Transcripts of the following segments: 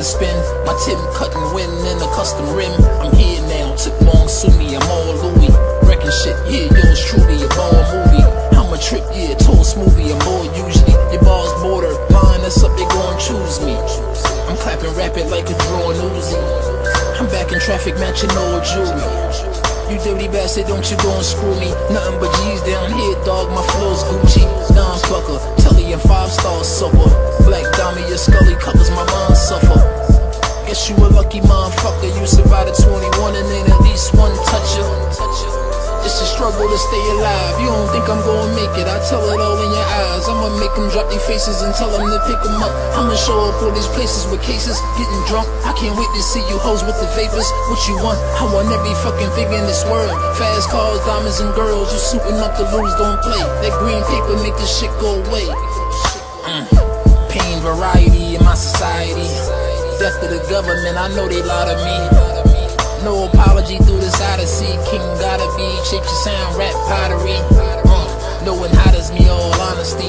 to spin. My Tim cutting wind in a custom rim. I'm here now, took long, sue me, I'm all Louis. Wrecking shit, yeah, yours truly, a ball movie. I'm a trip, yeah, total smoothie, I'm more usually. Your bars border, line us up, they gon' choose me. I'm clapping rapid like a drawn Uzi. I'm back in traffic, matching all jewelry. You dirty bastard, don't you go and screw me. Nothing but G's down here, dog, my flow's Gucci. Don Plucker, Tully and 5-star supper. Black Dami, your Scully covers my mind suffer. Guess you a lucky motherfucker, you survived at 21 and ain't at least one toucher. It's a struggle to stay alive, you don't think I'm gonna make it, I tell it all in your eyes. I'ma make them drop their faces and tell them to pick them up. I'ma show up all these places with cases, getting drunk. I can't wait to see you hoes with the vapors. What you want? I want every fucking thing in this world. Fast cars, diamonds and girls, you suiting up to lose, don't play. That green paper make this shit go away. Pain, variety in my society. Death to the government, I know they lie to me. No apology through this odyssey. King gotta be, shape your sound, rap pottery. No one hotters me, all honesty.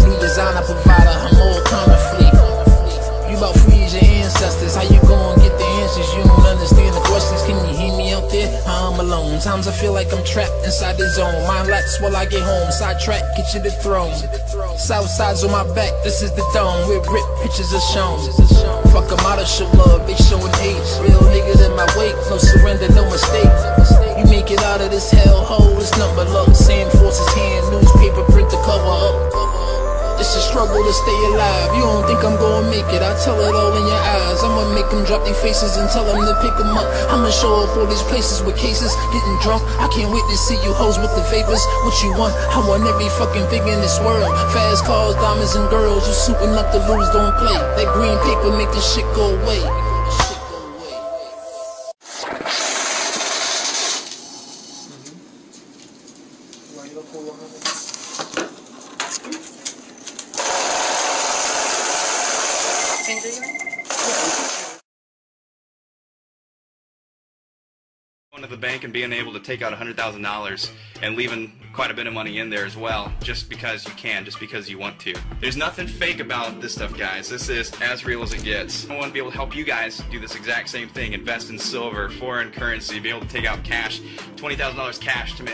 New designer provider, I'm all common fleet. You about freeze your ancestors, how you gon' get the answers? You don't understand the questions, can you hear me out there? I'm alone, times I feel like I'm trapped inside the zone. Mind lax while I get home, sidetrack, get you the throne. South side's on my back, this is the dome, where rip pictures are shown. Fuck them out of show love, they showing hate. Real niggas in my wake, no surrender, no mistake. You make it out of this hellhole, it's number luck. Sand forces hand, newspaper print the cover up. It's a struggle to stay alive, you don't think I'm gonna make it, I tell it all in your eyes. I'ma make them drop their faces and tell them to pick them up. I'ma show up all these places with cases, getting drunk. I can't wait to see you hoes with the vapors. What you want? I want every fucking thing in this world. Fast cars, diamonds and girls, you suiting up to lose, don't play. That green paper make this shit go away. Going to the bank and being able to take out $100,000 and leaving quite a bit of money in there as well, just because you can, just because you want to. There's nothing fake about this stuff, guys. This is as real as it gets. I want to be able to help you guys do this exact same thing, invest in silver, foreign currency, be able to take out cash, $20,000 cash to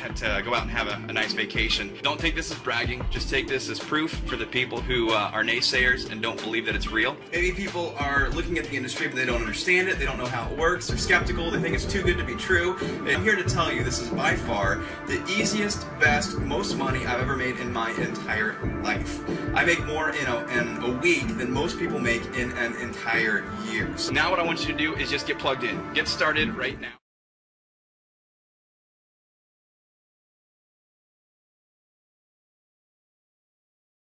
go out and have a nice vacation. Don't take this as bragging, just take this as proof for the people who are naysayers and don't believe that it's real. Maybe people are looking at the industry but they don't understand it, they don't know how it works, they're skeptical, they think it's too good to be true. And I'm here to tell you this is by far the easiest, best, most money I've ever made in my entire life. I make more in a week than most people make in an entire year. So now what I want you to do is just get plugged in. Get started right now.